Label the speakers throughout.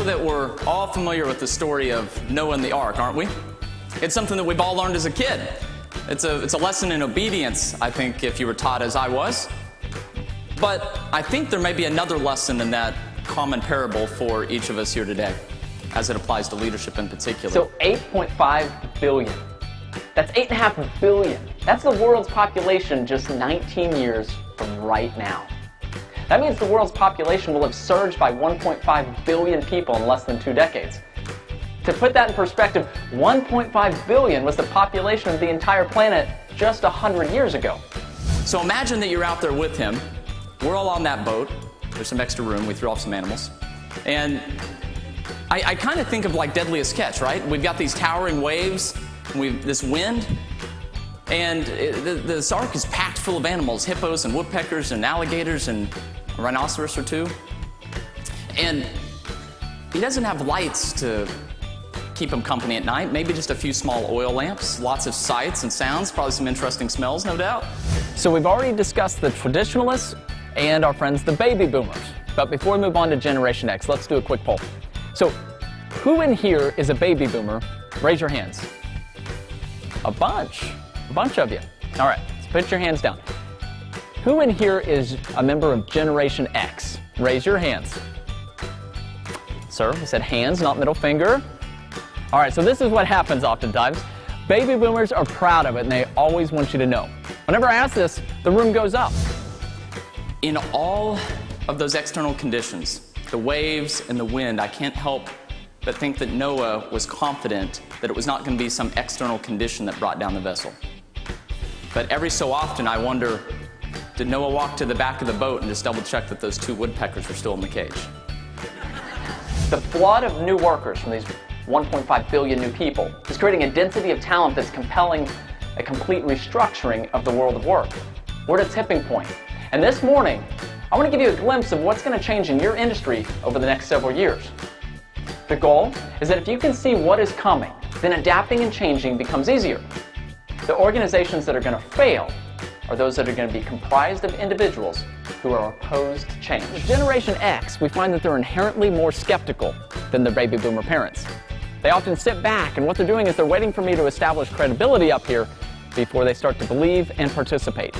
Speaker 1: that we're all familiar with the story of Noah and the ark, aren't we? It's something that we've all learned as a kid. It's a lesson in obedience, I think, if you were taught as I was. But I think there may be another lesson in that common parable for each of us here today, as it applies to leadership in particular.
Speaker 2: So 8.5 billion. That's 8.5 billion. That's the world's population just 19 years from right now. That means the world's population will have surged by 1.5 billion people in less than 2 decades. To put that in perspective, 1.5 billion was the population of the entire planet just 100 years ago.
Speaker 1: So imagine that you're out there with him. We're all on that boat. There's some extra room. We threw off some animals. And I kind of think of like Deadliest Catch, right? We've got these towering waves, this wind, and this ark is packed full of animals, hippos and woodpeckers and alligators and a rhinoceros or two. And he doesn't have lights to keep him company at night, maybe just a few small oil lamps, lots of sights and sounds, probably some interesting smells, no doubt.
Speaker 2: So we've already discussed the traditionalists and our friends, the baby boomers. But before we move on to Generation X, let's do a quick poll. So who in here is a baby boomer? Raise your hands. A bunch of you. All right, so put your hands down. Who in here is a member of Generation X? Raise your hands. Sir, we said hands, not middle finger. All right, so this is what happens oftentimes. Baby boomers are proud of it, and they always want you to know. Whenever I ask this, the room goes up.
Speaker 1: In all of those external conditions, the waves and the wind, I can't help but think that Noah was confident that it was not going to be some external condition that brought down the vessel. But every so often I wonder, did Noah walk to the back of the boat and just double check that those 2 woodpeckers were still in the cage?
Speaker 2: The flood of new workers from these 1.5 billion new people is creating a density of talent that's compelling a complete restructuring of the world of work. We're at a tipping point. And this morning, I want to give you a glimpse of what's going to change in your industry over the next several years. The goal is that if you can see what is coming, then adapting and changing becomes easier. The organizations that are going to fail are those that are going to be comprised of individuals who are opposed to change. With Generation X, we find that they're inherently more skeptical than their baby boomer parents. They often sit back, and what they're doing is they're waiting for me to establish credibility up here before they start to believe and participate.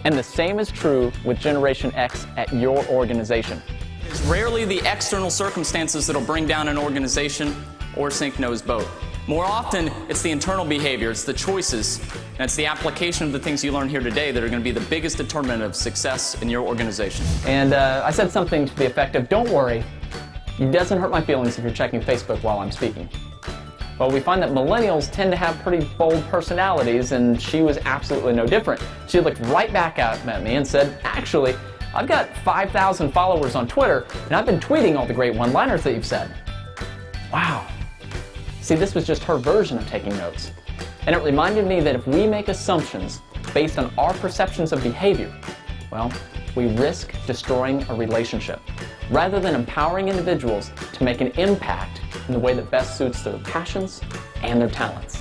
Speaker 2: And the same is true with Generation X at your organization.
Speaker 1: It's rarely the external circumstances that'll bring down an organization or sink Noah's boat. More often, it's the internal behavior, it's the choices, and it's the application of the things you learn here today that are going to be the biggest determinant of success in your organization.
Speaker 2: And I said something to the effect of, don't worry, it doesn't hurt my feelings if you're checking Facebook while I'm speaking. Well, we find that millennials tend to have pretty bold personalities, and she was absolutely no different. She looked right back at me and said, actually, I've got 5,000 followers on Twitter, and I've been tweeting all the great one-liners that you've said. Wow. See, this was just her version of taking notes. And it reminded me that if we make assumptions based on our perceptions of behavior, well, we risk destroying a relationship, rather than empowering individuals to make an impact in the way that best suits their passions and their talents.